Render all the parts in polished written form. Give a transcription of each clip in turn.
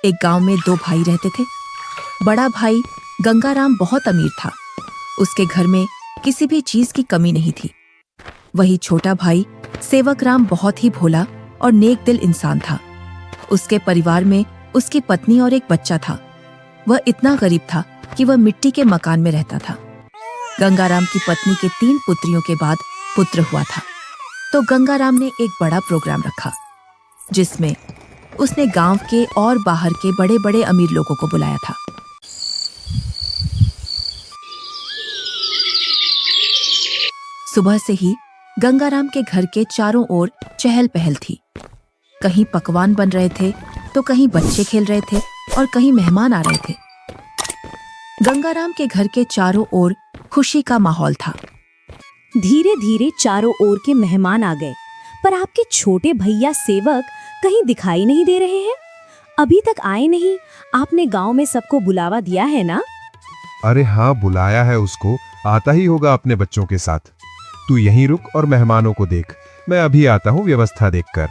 एक गांव में दो भाई रहते थे। बड़ा भाई गंगाराम बहुत अमीर था। उसके घर में किसी भी चीज की कमी नहीं थी। वही छोटा भाई सेवकराम बहुत ही भोला और नेक दिल इंसान था। उसके परिवार में उसकी पत्नी और एक बच्चा था। वह इतना गरीब था कि वह मिट्टी के मकान में रहता था। गंगाराम की पत्नी के 3 पुत्रियों के बाद पुत्र हुआ था, तो गंगाराम ने एक बड़ा प्रोग्राम रखा, जिसमें उसने गांव के और बाहर के बड़े बड़े अमीर लोगों को बुलाया था। सुबह से ही गंगाराम के घर के चारों ओर चहल पहल थी। कहीं पकवान बन रहे थे, तो कहीं बच्चे खेल रहे थे और कहीं मेहमान आ रहे थे। गंगाराम के घर के चारों ओर खुशी का माहौल था। धीरे धीरे चारों ओर के मेहमान आ गए, पर आपके छोटे भैया सेवक कहीं दिखाई नहीं दे रहे हैं। अभी तक आए नहीं। आपने गांव में सबको बुलावा दिया है ना? अरे हाँ, बुलाया है उसको। आता ही होगा अपने बच्चों के साथ। तू यहीं रुक और मेहमानों को देख, मैं अभी आता हूँ व्यवस्था देखकर।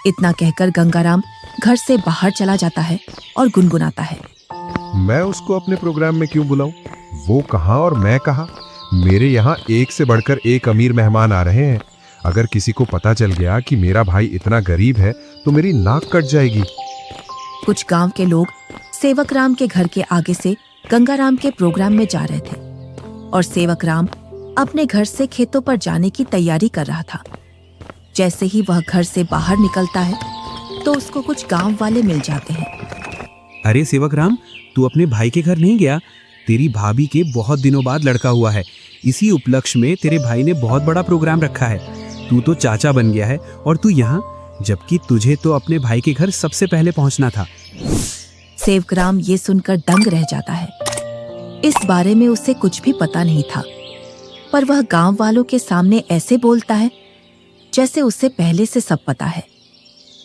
इतना कहकर गंगाराम घर से बाहर चला जाता है और गुनगुनाता है, मैं उसको अपने प्रोग्राम में क्यों बुलाऊं? वो कहाँ और मैं कहाँ? मेरे यहाँ एक से बढ़कर एक अमीर मेहमान आ रहे हैं। अगर किसी को पता चल गया कि मेरा भाई इतना गरीब है तो मेरी नाक कट जाएगी। कुछ गांव के लोग सेवकराम के घर के आगे से गंगाराम के प्रोग्राम में जा रहे थे और सेवकराम अपने घर से खेतों पर जाने की तैयारी कर रहा था। जैसे ही वह घर से बाहर निकलता है तो उसको कुछ गांव वाले मिल जाते हैं। अरे सेवकराम, तू अपने भाई के घर नहीं गया? तेरी भाभी के बहुत दिनों बाद लड़का हुआ है। इसी उपलक्ष्य में तेरे भाई ने बहुत बड़ा प्रोग्राम रखा है। तू तो चाचा बन गया है और तू यहाँ, जबकि तुझे तो अपने भाई के घर सबसे पहले पहुँचना था। सेवकराम ये सुनकर दंग रह जाता है। इस बारे में उसे कुछ भी पता नहीं था, पर वह गांव वालों के सामने ऐसे बोलता है जैसे उसे पहले से सब पता है।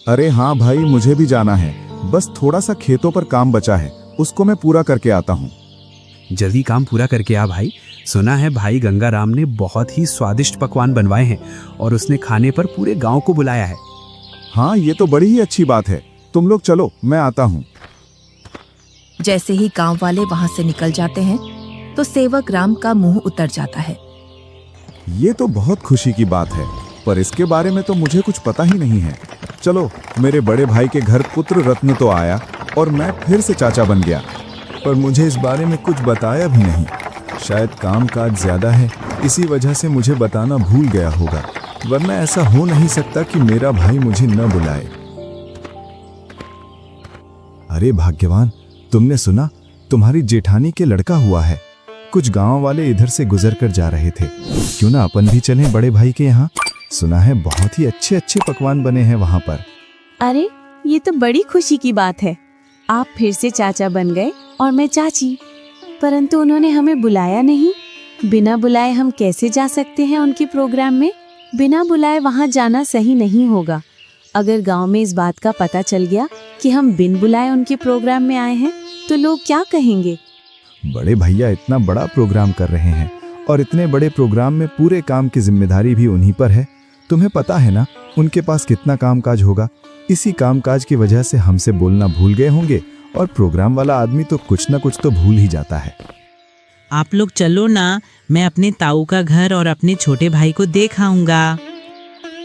अरे हाँ भाई, मुझे भी जाना है। बस थोड़ा सा खेतों पर काम बचा है, उसको मैं पूरा करके आता हूँ। जल्दी काम पूरा करके आ भाई। सुना है भाई गंगाराम ने बहुत ही स्वादिष्ट पकवान बनवाए हैं और उसने खाने पर पूरे गांव को बुलाया है। हाँ, ये तो बड़ी ही अच्छी बात है। तुम लोग चलो, मैं आता हूँ। जैसे ही गांव वाले वहां से निकल जाते हैं तो सेवकराम का मुंह उतर जाता है। ये तो बहुत खुशी की बात है, पर इसके बारे में तो मुझे कुछ पता ही नहीं है। चलो, मेरे बड़े भाई के घर पुत्र रत्न तो आया और मैं फिर से चाचा बन गया, पर मुझे इस बारे में कुछ बताया भी नहीं। शायद काम काज ज्यादा है, इसी वजह से मुझे बताना भूल गया होगा, वरना ऐसा हो नहीं सकता कि मेरा भाई मुझे न बुलाए। अरे भाग्यवान, तुमने सुना? तुम्हारी जेठानी के लड़का हुआ है। कुछ गांव वाले इधर से गुजर कर जा रहे थे। क्यों ना अपन भी चलें बड़े भाई के यहाँ? सुना है बहुत ही अच्छे अच्छे पकवान बने हैं वहाँ पर। अरे, ये तो बड़ी खुशी की बात है। आप फिर से चाचा बन गए और मैं चाची, परंतु उन्होंने हमें बुलाया नहीं। बिना बुलाए हम कैसे जा सकते हैं उनके प्रोग्राम में? बिना बुलाए वहाँ जाना सही नहीं होगा। अगर गांव में इस बात का पता चल गया कि हम बिन बुलाए उनके प्रोग्राम में आए हैं तो लोग क्या कहेंगे? बड़े भैया इतना बड़ा प्रोग्राम कर रहे हैं और इतने बड़े प्रोग्राम में पूरे काम की जिम्मेदारी भी उन्हीं पर है। तुम्हें पता है ना उनके पास कितना कामकाज होगा। इसी कामकाज की वजह से हमसे बोलना भूल गए होंगे और प्रोग्राम वाला आदमी तो कुछ ना कुछ तो भूल ही जाता है। आप लोग चलो ना, मैं अपने ताऊ का घर और अपने छोटे भाई को देख आऊंगा।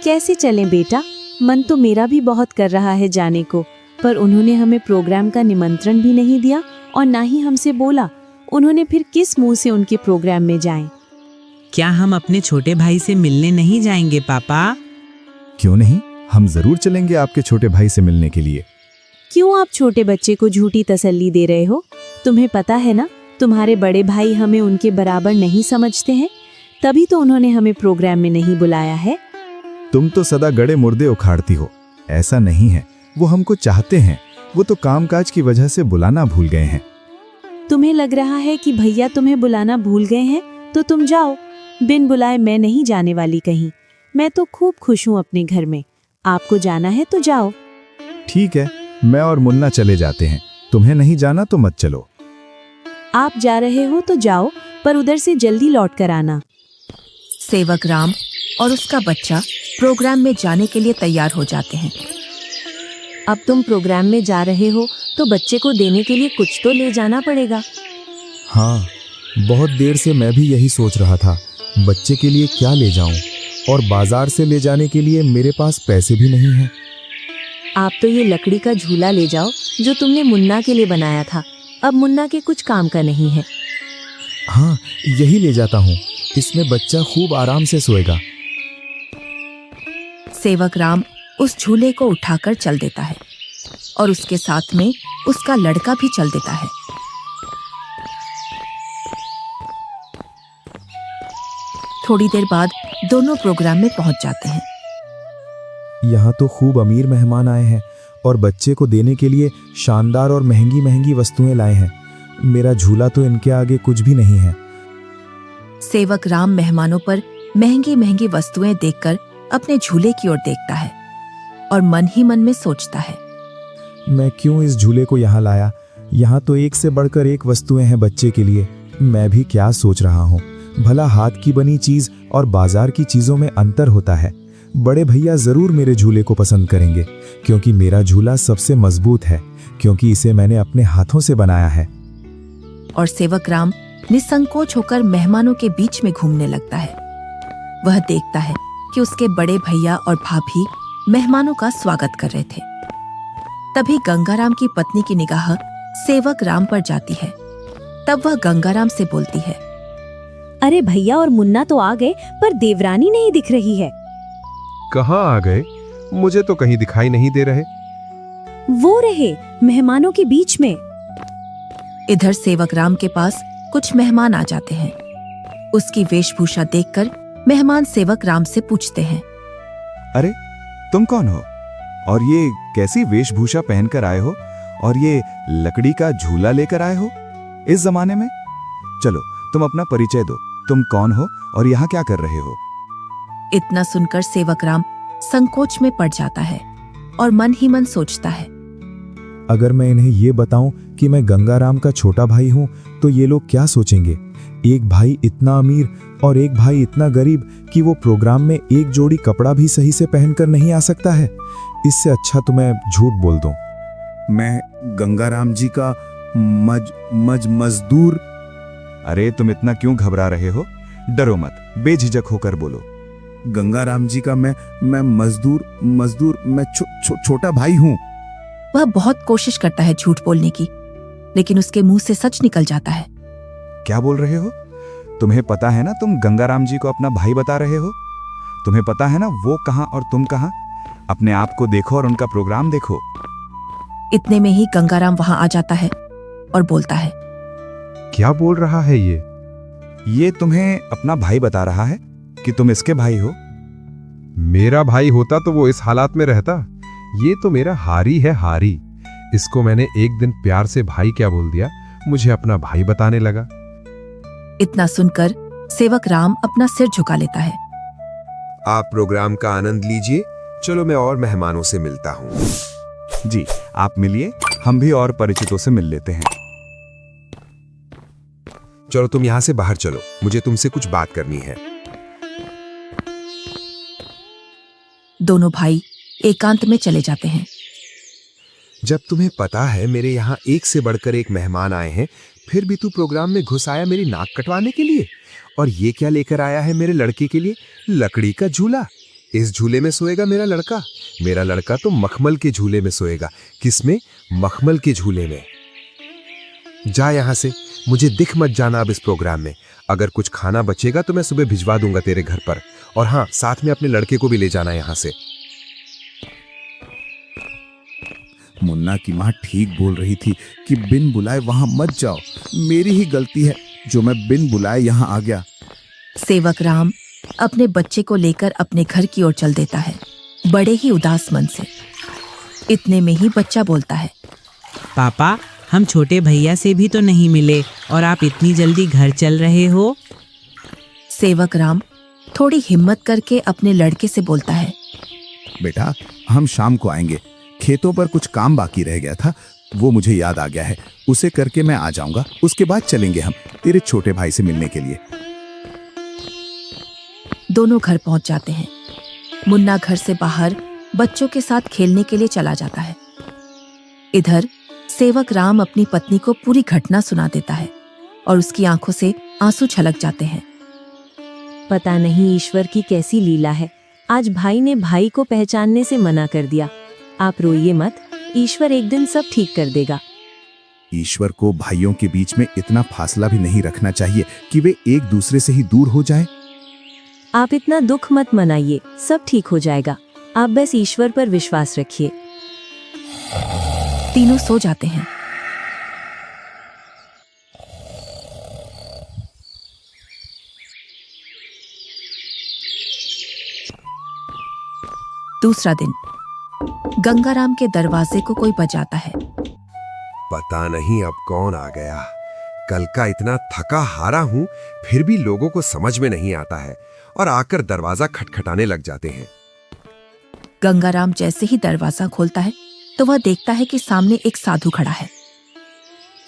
कैसे चलें बेटा? मन तो मेरा भी बहुत कर रहा है जाने को, पर उन्होंने हमें प्रोग्राम का निमंत्रण भी नहीं दिया और ना ही हमसे बोला। उन्होंने फिर किस मुंह से उनके प्रोग्राम में जाएं? क्या हम अपने छोटे भाई से मिलने नहीं जाएंगे पापा? क्यों नहीं, हम जरूर चलेंगे आपके छोटे भाई से मिलने के लिए। क्यों आप छोटे बच्चे को झूठी तसल्ली दे रहे हो? तुम्हें पता है ना, तुम्हारे बड़े भाई हमें उनके बराबर नहीं समझते हैं, तभी तो उन्होंने हमें प्रोग्राम में नहीं बुलाया है। तुम तो सदा गड़े मुर्दे उखाड़ती हो। ऐसा नहीं है, वो हमको चाहते हैं, वो तो कामकाज की वजह से बुलाना भूल गए हैं। तुम्हें लग रहा है कि भैया तुम्हें बुलाना भूल गए हैं तो तुम जाओ। बिन बुलाए मैं नहीं जाने वाली कहीं। मैं तो खूब खुश हूँ अपने घर में। आपको जाना है तो जाओ। ठीक है, मैं और मुन्ना चले जाते हैं। तुम्हें नहीं जाना तो मत चलो। आप जा रहे हो तो जाओ, पर उधर से जल्दी लौट कर आना। सेवकराम और उसका बच्चा प्रोग्राम में जाने के लिए तैयार हो जाते हैं। अब तुम प्रोग्राम में जा रहे हो तो बच्चे को देने के लिए कुछ तो ले जाना पड़ेगा। हाँ, बहुत देर से मैं भी यही सोच रहा था, बच्चे के लिए क्या ले जाऊं, और बाजार से ले जाने के लिए मेरे पास पैसे भी नहीं हैं। आप तो ये लकड़ी का झूला ले जाओ जो तुमने मुन्ना के लिए बनाया था। अब मुन्ना के कुछ काम का नहीं है। हाँ, यही ले जाता हूँ, इसमें बच्चा खूब आराम से सोएगा। सेवक राम उस झूले को उठाकर चल देता है और उसके साथ में उसका लड़का भी चल देता है। थोड़ी देर बाद दोनों प्रोग्राम में पहुंच जाते हैं। यहाँ तो खूब अमीर मेहमान आए हैं और बच्चे को देने के लिए शानदार और महंगी महंगी वस्तुएं लाए हैं। मेरा झूला तो इनके आगे कुछ भी नहीं है। सेवक राम मेहमानों पर महंगी महंगी वस्तुएं देखकर अपने झूले की ओर देखता है और मन ही मन में सोचता है, मैं क्यों इस झूले को यहाँ लाया? यहाँ तो एक से बढ़कर एक वस्तुएं हैं बच्चे के लिए। मैं भी क्या सोच रहा हूँ, भला हाथ की बनी चीज और बाजार की चीजों में अंतर होता है। बड़े भैया जरूर मेरे झूले को पसंद करेंगे, क्योंकि मेरा झूला सबसे मजबूत है, क्योंकि इसे मैंने अपने हाथों से बनाया है। और सेवक राम निसंकोच होकर मेहमानों के बीच में घूमने लगता है। वह देखता है कि उसके बड़े भैया और भाभी मेहमानों का स्वागत कर रहे थे। तभी गंगाराम की पत्नी की निगाह सेवक राम पर जाती है। तब वह गंगाराम से बोलती है, अरे भैया और मुन्ना तो आ गए, पर देवरानी नहीं दिख रही है। कहाँ आ गए? मुझे तो कहीं दिखाई नहीं दे रहे। वो रहे मेहमानों के बीच में। इधर सेवक राम के पास कुछ मेहमान आ जाते हैं। उसकी वेशभूषा देखकर मेहमान सेवक राम से पूछते हैं, अरे तुम कौन हो और ये कैसी वेशभूषा पहनकर आए हो और ये लकड़ी का झूला लेकर आए हो इस जमाने में? चलो तुम अपना परिचय दो, तुम कौन हो और यहाँ क्या कर रहे हो? इतना सुनकर सेवक राम संकोच में पड़ जाता है और मन ही मन सोचता है, अगर मैं इन्हें ये बताऊं कि मैं गंगाराम का छोटा भाई हूं तो ये लोग क्या सोचेंगे? एक भाई इतना अमीर और एक भाई इतना गरीब कि वो प्रोग्राम में एक जोड़ी कपड़ा भी सही से पहनकर नहीं आ सकता है। इससे अच्छा तो मैं झूठ बोल दूं। मैं गंगाराम जी का मजदूर। अरे तुम इतना क्यों घबरा रहे हो? डरो मत, बेझिझक होकर बोलो। गंगाराम जी का मैं मजदूर मैं छोटा भाई हूँ। वह बहुत कोशिश करता है झूठ बोलने की, लेकिन उसके मुंह से सच निकल जाता है। क्या बोल रहे हो? तुम्हें पता है ना तुम गंगाराम जी को अपना भाई बता रहे हो? तुम्हें पता है ना वो कहाँ और तुम कहाँ? अपने आप को देखो और उनका प्रोग्राम देखो। इतने में ही गंगाराम वहां आ जाता है और बोलता है, क्या बोल रहा है ये? ये तुम्हें अपना भाई बता रहा है कि तुम इसके भाई हो। मेरा भाई होता तो वो इस हालात में रहता। ये तो मेरा हारी है, हारी। इसको मैंने एक दिन प्यार से भाई क्या बोल दिया, मुझे अपना भाई बताने लगा। इतना सुनकर सेवक राम अपना सिर झुका लेता है। आप प्रोग्राम का आनंद लीजिए। चलो मैं और मेहमानों से मिलता हूँ। जी आप मिलिए, हम भी और परिचितों से मिल लेते हैं। चलो तुम यहाँ से बाहर चलो, मुझे तुमसे कुछ बात करनी है। दोनों भाई एकांत में चले जाते हैं। जब तुम्हें पता है मेरे यहाँ एक से बढ़कर एक मेहमान आए हैं, फिर भी तू प्रोग्राम में घुस आया मेरी नाक कटवाने के लिए। और ये क्या लेकर आया है मेरे लड़के के लिए? लकड़ी का झूला। इस झूले में सोएगा मेरा लड़का। मेरा लड़का तो मखमल के झूले में सोएगा। किसमें? मखमल के झूले में। जा यहाँ से, मुझे दिख मत जाना अब इस प्रोग्राम में। अगर कुछ खाना बचेगा तो मैं सुबह भिजवा दूंगा तेरे घर पर। और हाँ, साथ में अपने लड़के को भी ले जाना यहाँ से। मुन्ना की माँ ठीक बोल रही थी कि बिन बुलाए वहां मत जाओ। मेरी ही गलती है जो मैं बिन बुलाए यहाँ आ गया। सेवक राम अपने बच्चे को लेकर अपने घर की ओर चल देता है, बड़े ही उदास मन से। इतने में ही बच्चा बोलता है, पापा, हम छोटे भैया से भी तो नहीं मिले और आप इतनी जल्दी घर चल रहे हो? सेवक राम थोड़ी हिम्मत करके अपने लड़के से बोलता है, बेटा हम शाम को आएंगे। खेतों पर कुछ काम बाकी रह गया था, वो मुझे याद आ गया है। उसे करके मैं आ जाऊंगा। उसके बाद चलेंगे हम तेरे छोटे भाई से मिलने के लिए। दोनों घर पहुंच जाते हैं। मुन्ना घर से बाहर बच्चों के साथ खेलने के लिए चला जाता है। इधर सेवक राम अपनी पत्नी को पूरी घटना सुना देता है और उसकी आंखों से आंसू छलक जाते हैं। पता नहीं ईश्वर की कैसी लीला है, आज भाई ने भाई को पहचानने से मना कर दिया। आप रोइए मत, ईश्वर एक दिन सब ठीक कर देगा। ईश्वर को भाइयों के बीच में इतना फासला भी नहीं रखना चाहिए कि वे एक दूसरे से ही दूर हो जाए। आप इतना दुख मत मनाइए, सब ठीक हो जाएगा। आप बस ईश्वर पर विश्वास रखिए। तीनों सो जाते हैं। दूसरा दिन गंगाराम के दरवाजे को कोई बजाता है। पता नहीं अब कौन आ गया। कल का इतना थका हारा हूं, फिर भी लोगों को समझ में नहीं आता है और आकर दरवाजा खटखटाने लग जाते हैं। गंगाराम जैसे ही दरवाजा खोलता है तो वह देखता है कि सामने एक साधु खड़ा है।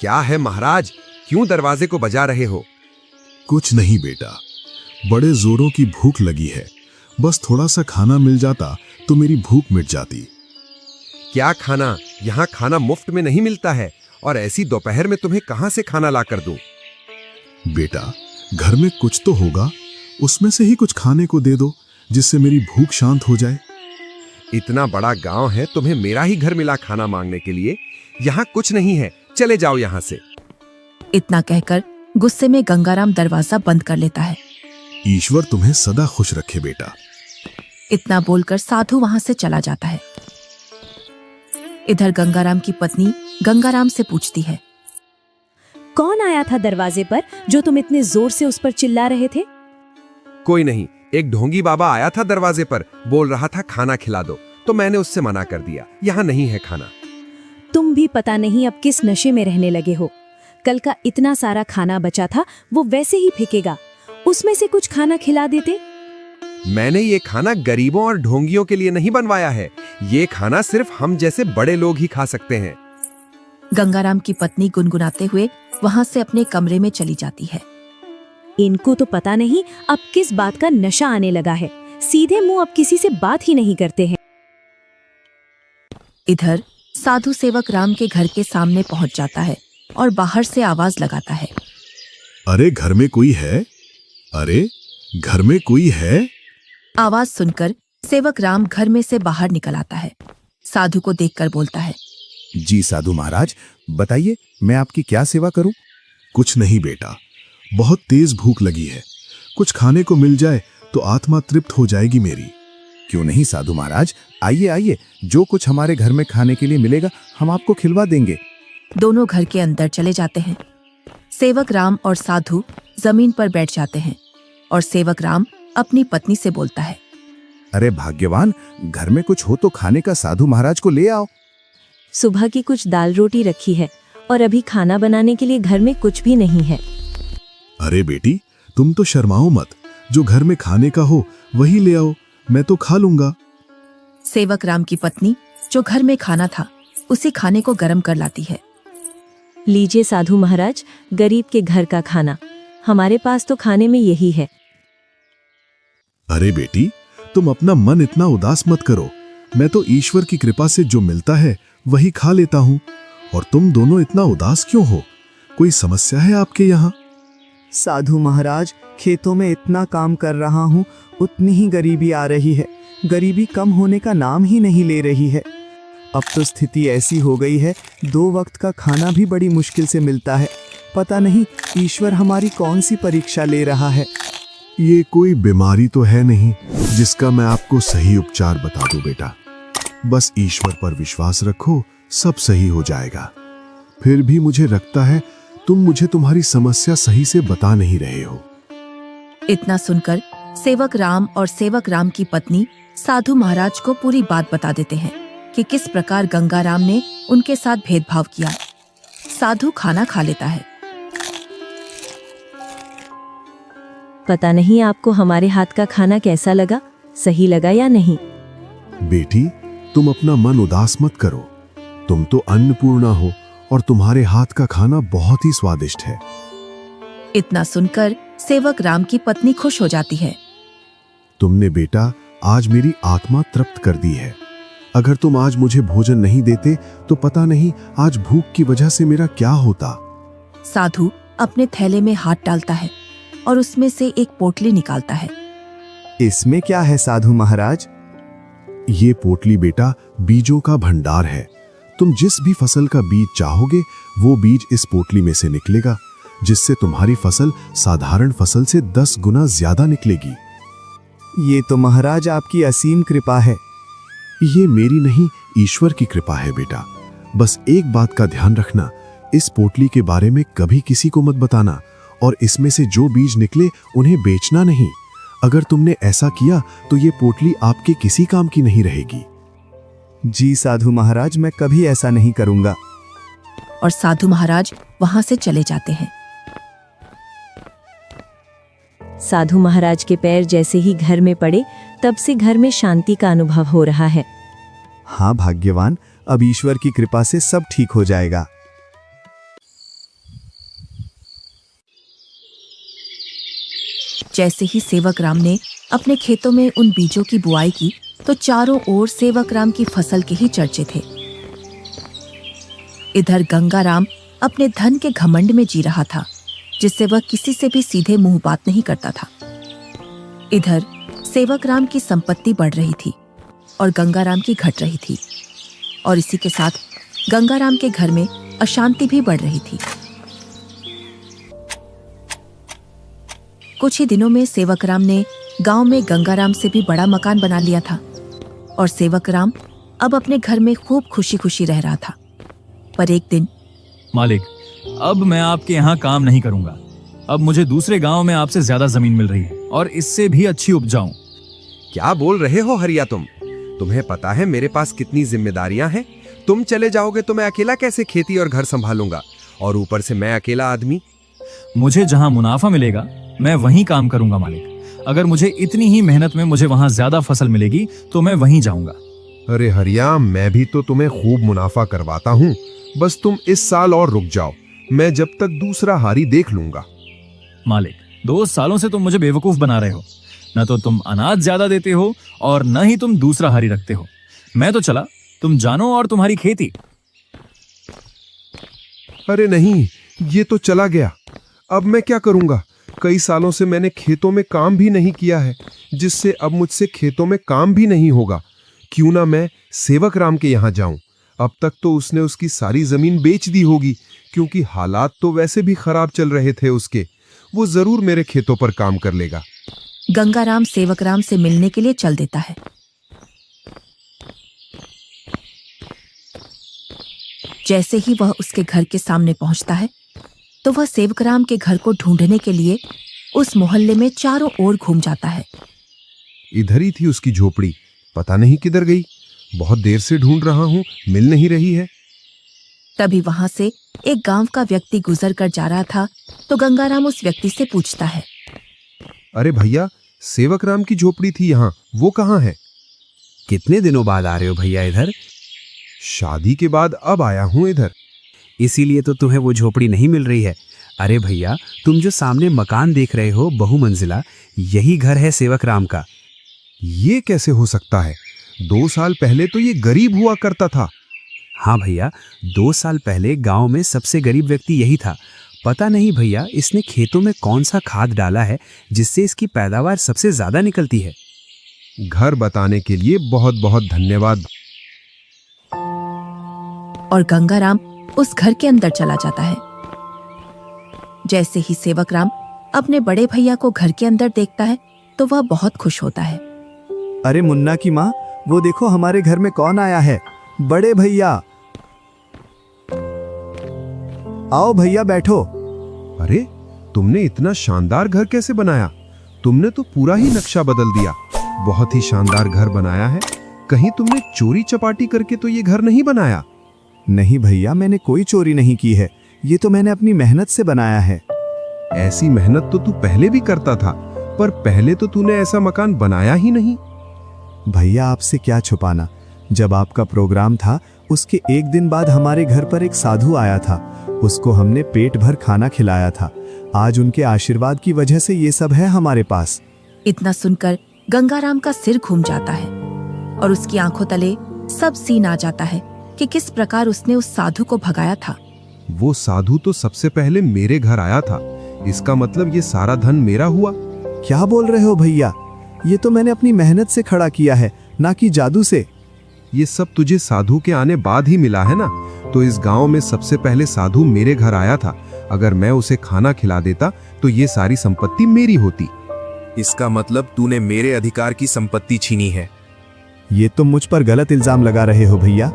क्या है महाराज, क्यों दरवाजे को बजा रहे हो? कुछ नहीं बेटा, बड़े जोरों की भूख लगी है। बस थोड़ा सा खाना मिल जाता तो मेरी भूख मिट जाती। क्या खाना? यहाँ खाना मुफ्त में नहीं मिलता है और ऐसी दोपहर में तुम्हें कहां से खाना ला कर दूं? बेटा, घर में कुछ तो होगा, उसमें से ही कुछ खाने को दे दो जिससे मेरी भूख शांत हो जाए। इतना बड़ा गांव है, तुम्हें मेरा ही घर मिला खाना मांगने के लिए? यहाँ कुछ नहीं है, चले जाओ यहाँ से। इतना कहकर गुस्से में गंगाराम दरवाजा बंद कर लेता है। ईश्वर तुम्हें सदा खुश रखे बेटा। इतना बोलकर साधु वहां से चला जाता है। इधर गंगाराम की पत्नी गंगाराम से पूछती है, कौन आया था दरवाजे पर जो तुम इतने जोर से उस पर चिल्ला रहे थे? कोई नहीं, एक ढोंगी बाबा आया था दरवाजे पर, बोल रहा था खाना खिला दो, तो मैंने उससे मना कर दिया, यहाँ नहीं है खाना। तुम भी पता नहीं अब किस नशे में रहने लगे हो। कल का इतना सारा खाना बचा था, वो वैसे ही फेंकेगा। उसमें से कुछ खाना खिला देते। मैंने ये खाना गरीबों और ढोंगियों के लिए नहीं बनवाया है। ये खाना सिर्फ हम जैसे बड़े लोग ही खा सकते हैं। गंगाराम की पत्नी गुनगुनाते हुए वहां से अपने कमरे में चली जाती है। इनको तो पता नहीं अब किस बात का नशा आने लगा है। सीधे मुंह अब किसी से बात ही नहीं करते हैं। इधर साधु सेवक राम के घर के सामने पहुंच जाता है और बाहर से आवाज लगाता है, अरे घर में कोई है? अरे घर में कोई है? आवाज सुनकर सेवक राम घर में से बाहर निकल आता है। साधु को देखकर बोलता है, जी साधु महाराज, बताइए मैं आपकी क्या सेवा करूं? कुछ नहीं बेटा, बहुत तेज भूख लगी है। कुछ खाने को मिल जाए तो आत्मा तृप्त हो जाएगी मेरी। क्यों नहीं साधु महाराज, आइए आइए, जो कुछ हमारे घर में खाने के लिए मिलेगा हम आपको खिलवा देंगे। दोनों घर के अंदर चले जाते हैं। सेवक राम और साधु जमीन पर बैठ जाते हैं और सेवक राम अपनी पत्नी से बोलता है, अरे भाग्यवान, घर में कुछ हो तो खाने का साधु महाराज को ले आओ। सुबह की कुछ दाल रोटी रखी है और अभी खाना बनाने के लिए घर में कुछ भी नहीं है। अरे बेटी, तुम तो शर्माओ मत, जो घर में खाने का हो वही ले आओ, मैं तो खा लूंगा। सेवक राम की पत्नी जो घर में खाना था उसी खाने को गर्म कर लाती है। लीजिए साधु महाराज, गरीब के घर का खाना। हमारे पास तो खाने में यही है। अरे बेटी, तुम अपना मन इतना उदास मत करो। मैं तो ईश्वर की कृपा से जो मिलता है वही खा लेता हूँ। और तुम दोनों इतना उदास क्यों हो? कोई समस्या है आपके यहाँ? साधु महाराज, खेतों में इतना काम कर रहा हूँ, उतनी ही गरीबी आ रही है। गरीबी कम होने का नाम ही नहीं ले रही है। अब तो स्थिति ऐसी हो गई है, 2 वक्त का खाना भी बड़ी मुश्किल से मिलता है। पता नहीं ईश्वर हमारी कौन सी परीक्षा ले रहा है। ये कोई बीमारी तो है नहीं जिसका मैं आपको सही उपचार बता दूं बेटा। बस ईश्वर पर विश्वास रखो, सब सही हो जाएगा। फिर भी मुझे लगता है तुम मुझे तुम्हारी समस्या सही से बता नहीं रहे हो। इतना सुनकर सेवक राम और सेवक राम की पत्नी साधु महाराज को पूरी बात बता देते हैं कि किस प्रकार गंगाराम ने उनके साथ भेदभाव किया। साधु खाना खा लेता है। पता नहीं आपको हमारे हाथ का खाना कैसा लगा, सही लगा या नहीं? बेटी, तुम अपना मन उदास मत करो। तुम तो अन्नपूर्णा हो और तुम्हारे हाथ का खाना बहुत ही स्वादिष्ट है। इतना सुनकर सेवक राम की पत्नी खुश हो जाती है। तुमने बेटा आज मेरी आत्मा तृप्त कर दी है। अगर तुम आज मुझे भोजन नहीं देते तो पता नहीं आज भूख की वजह से मेरा क्या होता। साधु अपने थैले में हाथ डालता है और उसमें से एक पोटली निकालता है। इसमें क्या है साधु महाराज? ये पोटली बेटा बीजों का भंडार है। तुम जिस भी फसल का बीज चाहोगे वो बीज इस पोटली में से निकलेगा, जिससे तुम्हारी फसल साधारण फसल से 10 गुना ज्यादा निकलेगी। ये तो महाराज आपकी असीम कृपा है। ये मेरी नहीं, ईश्वर की कृपा है बेटा। बस एक बात का ध्यान रखना, इस पोटली के बारे में कभी किसी को मत बताना, और इसमें से जो बीज निकले उन्हें बेचना नहीं। अगर तुमने ऐसा किया तो ये पोटली आपके किसी काम की नहीं रहेगी। जी साधु महाराज, मैं कभी ऐसा नहीं करूंगा। और साधु महाराज वहां से चले जाते हैं। साधु महाराज के पैर जैसे ही घर में पड़े तब से घर में शांति का अनुभव हो रहा है। हाँ भाग्यवान, अब ईश्वर की कृपा से सब ठीक हो जाएगा। जैसे ही सेवक राम ने अपने खेतों में उन बीजों की बुआई की तो चारों ओर सेवक राम की फसल के ही चर्चे थे। इधर गंगाराम अपने धन के घमंड में जी रहा था, जिससे वह किसी से भी सीधे मुंह बात नहीं करता था। इधर सेवक राम की संपत्ति बढ़ रही थी और गंगाराम की घट रही थी, और इसी के साथ गंगाराम के घर में अशांति भी बढ़ रही थी। कुछ ही दिनों में सेवक राम ने गांव में गंगाराम से भी बड़ा मकान बना लिया था, और सेवक राम अब अपने घर में खूब खुशी खुशी रह रहा था। पर एक दिन, मालिक, अब मैं आपके यहाँ काम नहीं करूंगा। अब मुझे दूसरे गांव में आपसे ज्यादा जमीन मिल रही है और इससे भी अच्छी उपजाऊ। क्या बोल रहे हो हरिया तुम? तुम्हें पता है मेरे पास कितनी जिम्मेदारियां हैं? तुम चले जाओगे तो मैं अकेला कैसे खेती और घर संभालूंगा, और ऊपर से मैं अकेला आदमी। मुझे जहाँ मुनाफा मिलेगा मैं वहीं काम करूंगा मालिक। अगर मुझे इतनी ही मेहनत में मुझे वहां ज्यादा फसल मिलेगी तो मैं वहीं जाऊंगा। अरे हरिया, मैं भी तो तुम्हें खूब मुनाफा करवाता हूँ। बस तुम इस साल और रुक जाओ, मैं जब तक दूसरा हारी देख लूंगा। मालिक, 2 सालों से तुम मुझे बेवकूफ बना रहे हो। न तो तुम अनाज ज्यादा देते हो और न ही तुम दूसरा हारी रखते हो। मैं तो चला, तुम जानो और तुम्हारी खेती। अरे नहीं, ये तो चला गया। अब मैं क्या करूंगा? कई सालों से मैंने खेतों में काम भी नहीं किया है, जिससे अब मुझसे खेतों में काम भी नहीं होगा। क्यों ना मैं सेवक राम के यहाँ जाऊं? अब तक तो उसने उसकी सारी जमीन बेच दी होगी, क्योंकि हालात तो वैसे भी खराब चल रहे थे उसके। वो जरूर मेरे खेतों पर काम कर लेगा। गंगाराम सेवक राम से मिलने के लिए चल देता है। जैसे ही वह उसके घर के सामने पहुंचता है तो वह सेवक राम के घर को ढूंढने के लिए उस मोहल्ले में चारों ओर घूम जाता है। इधर ही थी उसकी झोपड़ी, पता नहीं किधर गई। बहुत देर से ढूंढ रहा हूं, मिल नहीं रही है। तभी वहां से एक गांव का व्यक्ति गुजर कर जा रहा था तो गंगाराम उस व्यक्ति से पूछता है, अरे भैया, सेवक राम की झोपड़ी थी यहाँ, वो कहाँ है? कितने दिनों बाद आ रहे हो भैया इधर? शादी के बाद अब आया हूँ इधर। इसीलिए तो तुम्हें वो झोपड़ी नहीं मिल रही है। अरे भैया, तुम जो सामने मकान देख रहे हो बहुमंजिला, यही घर है सेवक राम का। ये कैसे हो सकता है? 2 साल पहले तो ये गरीब हुआ करता था। हाँ भैया, 2 साल पहले गांव में सबसे गरीब व्यक्ति यही था। पता नहीं भैया, इसने खेतों में कौन सा खाद डाला है जिससे इसकी पैदावार सबसे ज्यादा निकलती है। घर बताने के लिए बहुत बहुत धन्यवाद। और गंगाराम उस घर के अंदर चला जाता है। जैसे ही सेवक राम अपने बड़े भैया को घर के अंदर देखता है तो वह बहुत खुश होता है। अरे मुन्ना की माँ, वो देखो हमारे घर में कौन आया है। बड़े भैया, आओ भैया बैठो। अरे, तुमने इतना शानदार घर कैसे बनाया? तुमने तो पूरा ही नक्शा बदल दिया। बहुत ही शानदार घर बनाया है। कहीं तुमने चोरी चपाटी करके तो ये घर नहीं बनाया? नहीं भैया, मैंने कोई चोरी नहीं की है। ये तो मैंने अपनी मेहनत से बनाया है। ऐसी मेहनत तो तू पहले भी करता था, पर पहले तो तूने ऐसा मकान बनाया ही नहीं। भैया, आपसे क्या छुपाना, जब आपका प्रोग्राम था उसके एक दिन बाद हमारे घर पर एक साधु आया था। उसको हमने पेट भर खाना खिलाया था। आज उनके आशीर्वाद की वजह से ये सब है हमारे पास। इतना सुनकर गंगाराम का सिर घूम जाता है और उसकी आंखों तले सब सीन आ जाता है कि किस प्रकार उसने उस साधु को भगाया था। वो साधु तो सबसे पहले मेरे घर आया था, इसका मतलब ये सारा धन मेरा हुआ। क्या बोल रहे हो भैया? ये तो मैंने अपनी मेहनत से खड़ा किया है, ना कि जादू से। ये सब तुझे साधु के आने बाद ही मिला है ना? तो इस गांव में सबसे पहले साधु मेरे घर आया था। अगर मैं उसे खाना खिला देता तो ये सारी संपत्ति मेरी होती। इसका मतलब तूने मेरे अधिकार की संपत्ति छीनी है। ये तुम मुझ पर गलत इल्जाम लगा रहे हो भैया।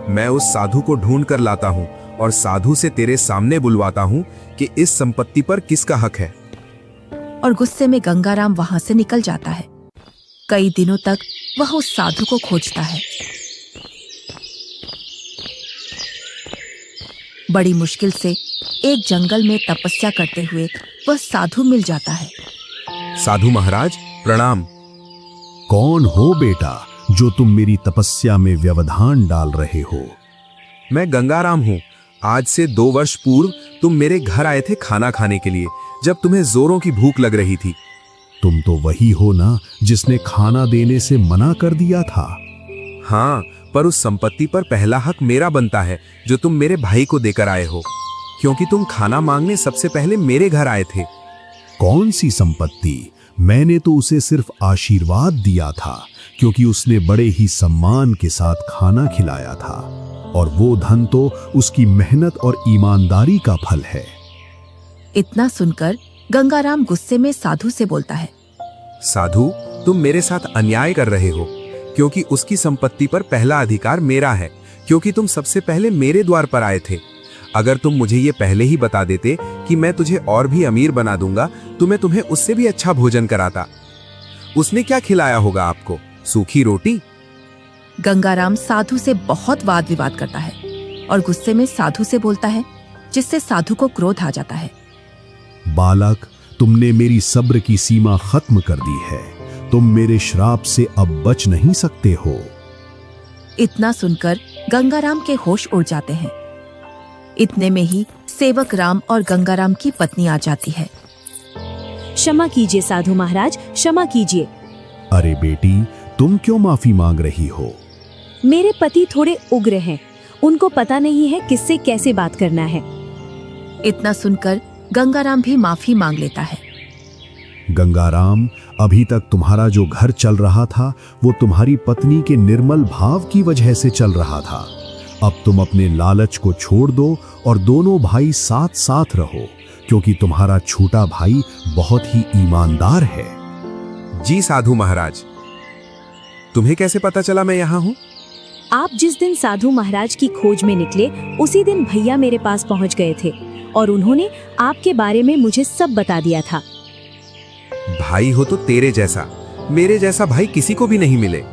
मैं उस साधु को ढूंढ कर लाता हूँ और साधु से तेरे सामने बुलवाता हूँ कि इस संपत्ति पर किसका हक है। और गुस्से में गंगाराम वहां से निकल जाता है। कई दिनों तक वह उस साधु को खोजता है। बड़ी मुश्किल से एक जंगल में तपस्या करते हुए वह साधु मिल जाता है। साधु महाराज प्रणाम। कौन हो बेटा जो तुम मेरी तपस्या में व्यवधान डाल रहे हो? मैं गंगाराम हूँ। आज से 2 वर्ष पूर्व तुम मेरे घर आए थे खाना खाने के लिए, जब तुम्हें जोरों की भूख लग रही थी। तुम तो वही हो ना जिसने खाना देने से मना कर दिया था? हाँ, पर उस संपत्ति पर पहला हक मेरा बनता है जो तुम मेरे भाई को देकर आए हो, क्योंकि तुम खाना मांगने सबसे पहले मेरे घर आए थे। कौन सी संपत्ति? मैंने तो उसे सिर्फ आशीर्वाद दिया था, क्योंकि उसने बड़े ही सम्मान के साथ खाना खिलाया था, और वो धन तो उसकी मेहनत और ईमानदारी का फल है। इतना सुनकर गंगाराम गुस्से में साधु से बोलता है, साधु, तुम मेरे साथ अन्याय कर रहे हो, क्योंकि उसकी संपत्ति पर पहला अधिकार मेरा है, क्योंकि तुम सबसे पहले मेरे द्वार पर आए थे। अगर तुम मुझे ये पहले ही बता देते कि मैं तुझे और भी अमीर बना दूंगा, तो मैं तुम्हें उससे भी अच्छा भोजन कराता। उसने क्या खिलाया होगा आपको? सूखी रोटी? गंगाराम साधु से बहुत वाद विवाद करता है और गुस्से में साधु से बोलता है, जिससे साधु को क्रोध आ जाता है। बालक, तुमने मेरी सब्र की सीमा खत्म कर दी है। तुम मेरे श्राप से अब बच नहीं सकते हो। इतना सुनकर गंगाराम के होश उड़ जाते हैं। इतने में ही सेवक राम और गंगाराम की पत्नी आ जाती है। क्षमा कीजिए साधु महाराज, क्षमा कीजिए। अरे बेटी, तुम क्यों माफी मांग रही हो? मेरे पति थोड़े उग्र हैं, उनको पता नहीं है किससे कैसे बात करना है। इतना सुनकर गंगाराम भी माफी मांग लेता है। गंगाराम, अभी तक तुम्हारा जो घर चल रहा था वो तुम्हारी पत्नी के निर्मल भाव की वजह से चल रहा था। अब तुम अपने लालच को छोड़ दो और दोनों भाई साथ साथ रहो, क्योंकि तुम्हारा छोटा भाई बहुत ही ईमानदार है। जी साधु महाराज। तुम्हें कैसे पता चला मैं यहाँ हूँ? आप जिस दिन साधु महाराज की खोज में निकले, उसी दिन भैया मेरे पास पहुँच गए थे और उन्होंने आपके बारे में मुझे सब बता दिया था। भाई हो तो तेरे जैसा, मेरे जैसा भाई किसी को भी नहीं मिले।